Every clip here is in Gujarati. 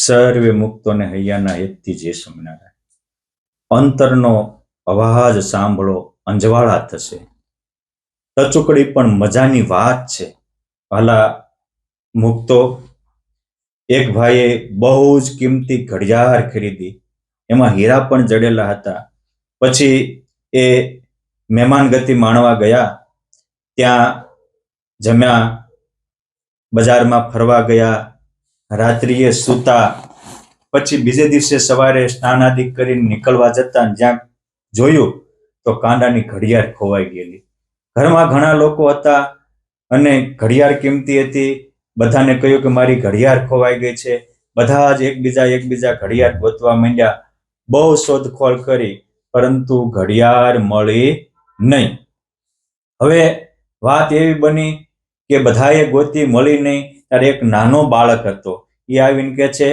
સર્વે મુક્તોને હૈયાના હેતથી જય સ્વામિનારાયણ. અંતરનો અવાજ સાંભળો અંજવાળા થશે. ટચુકડી પણ મજાની વાત છે. ભલા મુક્તો, એક ભાઈએ બહુ જ કિંમતી ઘડિયાળ ખરીદી, એમાં હીરા પણ જડેલા હતા. પછી એ મહેમાન ગતિ માણવા ગયા, ત્યાં જમ્યા, બજારમાં ફરવા ગયા, રાત્રિએ સૂતા. પછી બીજે દિવસે સવારે સ્નાન આદિ કરીને નીકળવા જતા જ્યાં જોયું તો કાંડાની ઘડિયાળ ખોવાઈ ગયેલી. ઘરમાં ઘણા લોકો હતા અને ઘડિયાળ કિંમતી હતી. બધાને કહ્યું કે મારી ઘડિયાળ ખોવાઈ ગઈ છે. બધા જ એકબીજા ઘડિયાળ ગોતવા માંડ્યા. બહુ શોધખોળ કરી, પરંતુ ઘડિયાળ મળી નહીં. હવે વાત એવી બની કે બધાએ ગોતી, મળી નહીં. ત્યારે એક નાનો બાળક હતો. એ આવીને કહે છે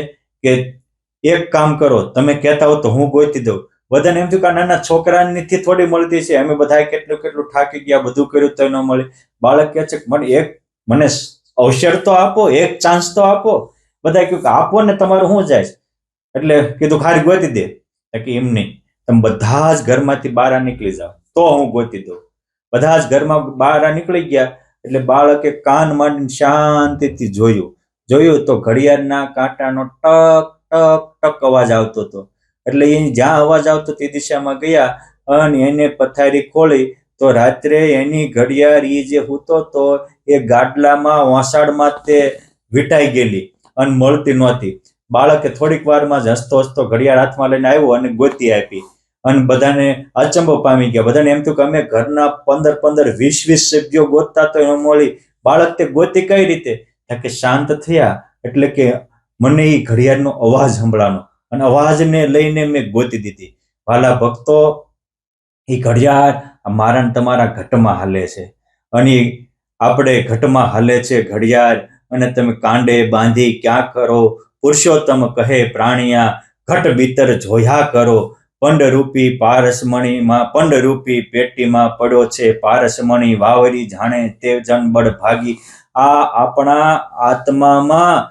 કે એક કામ કરો, તમે કહેતા હો તો હું ગોતી દઉં. બધાને એમ થયું કે નાના છોકરાની થોડી મળતી છે. અમે બધા કેટલું થાકી ગયા, બધું કર્યું તો ન મળી. બાળક કહે છે કે મને અવસર તો આપો, એક ચાન્સ તો આપો. બધા કહ્યું કે આપો ને, તમારું શું જાય? એટલે કીધું ખાલી ગોતી દે. કે એમ નહીં, તમે બધા જ ઘરમાંથી બહાર નીકળી જાઓ તો હું ગોતી દઉં. બધા જ ઘરમાં બહાર નીકળી ગયા. એટલે બાળકે કાન માંડીને શાંતિથી જોયું તો ઘડિયાળના કાંટાનો ટક ટક ટક અવાજ આવતો હતો. એટલે એ જ્યાં અવાજ આવતો તે દિશામાં ગયા અને એને પથારી ખોલી તો રાત્રે એની ઘડિયાળ એ જે હૂતો હતો એ ગાડલામાં વાસણમાં તે વીંટાઈ ગયેલી અને મળતી નહોતી. બાળકે થોડીક વારમાં જ હસતો ઘડિયાળ હાથમાં લઈને આવ્યો અને ગોતી આપી. અને બધાને અચંબો પામી ગયા. બધાને એમ થયું કે અમે ઘરના 15-20 સભ્યો ગોતતા તો ન મળી. બાળક તે ગોતી કઈ રીતે? કે શાંત થયા એટલે કે મને એ ઘડિયાળનો અવાજ સંભળાનો અને અવાજને લઈને મેં ગોતી દીધી. વાલા ભક્તો, એ ઘડિયાળ મારા ને તમારા ઘટમાં હાલે છે અને આપણે ઘટમાં હાલે છે ઘડિયાળ. અને તમે કાંડે બાંધી ક્યાં કરો? પુરુષોત્તમ કહે પ્રાણિયા, ઘટ ભીતર જોયા કરો. પંડરૂપી પારસમણીમાં, પંડરૂપી પેટીમાં પડ્યો છે પારસમણી. વાવરી જાણે તે જન બળ ભાગી. આ આપણા આત્મામાં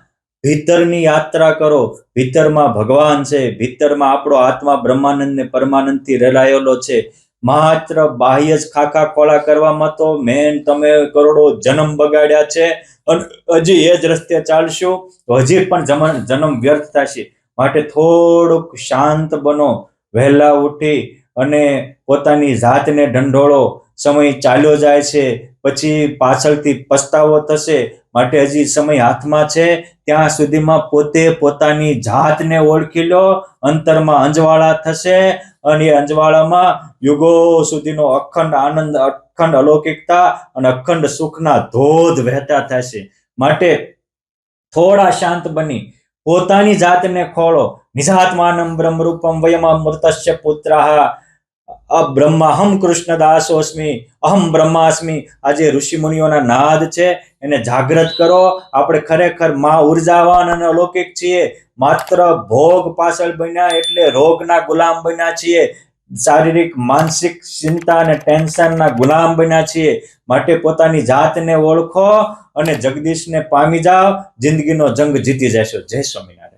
ભીતરની યાત્રા કરો. ભીતરમાં ભગવાન છે, ભીતરમાં આપણો આત્મા બ્રહ્માનંદ ને પરમાનંદથી રેલાયેલો છે. માત્ર બાહ્ય જ ખાખા ખોળા કરવામાં તો મેં તમે કરોડો જન્મ બગાડ્યા છે અને હજી એ જ રસ્તે ચાલશું તો હજી પણ જન્મ વ્યર્થ થશે. માટે થોડુંક શાંત બનો, વહેલા ઉઠી અને પોતાની જાતને ઢંઢોળો. સમય ચાલ્યો જાય છે, પછી પાછળથી પસ્તાવો થશે. માટે હજી સમય હાથમાં છે, ત્યાં સુધીમાં પોતે પોતાની જાતને ઓળખી લો. અંતરમાં અંજવાળા થશે અને એ અંજવાળામાં યુગો સુધીનો અખંડ આનંદ, અખંડ અલૌકિકતા અને અખંડ સુખના ધોધ વહેતા થશે. માટે થોડા શાંત બની પોતાની જાતને ખોળો. નિજાત્માનમ બ્રહ્મરૂપમ વયમૃતસ્ય પુત્રઃ બ્રહ્માહમ કૃષ્ણદાસોસ્મિ અહમ બ્રહ્માસ્મિ. આજે ઋષિ મુનિઓના નાદ છે, એને જાગૃત કરો. આપણે ખરેખર ઉર્જાવાન અને અલૌકિક છીએ. માત્ર ભોગ પાછળ બન્યા એટલે રોગના ગુલામ બન્યા છીએ. શારીરિક માનસિક ચિંતા અને ટેન્શનના ગુલામ બન્યા છીએ. માટે પોતાની જાતને ઓળખો અને જગદીશને પામી જાઓ. જિંદગીનો જંગ જીતી જશો. જય સ્વામિનારાયણ.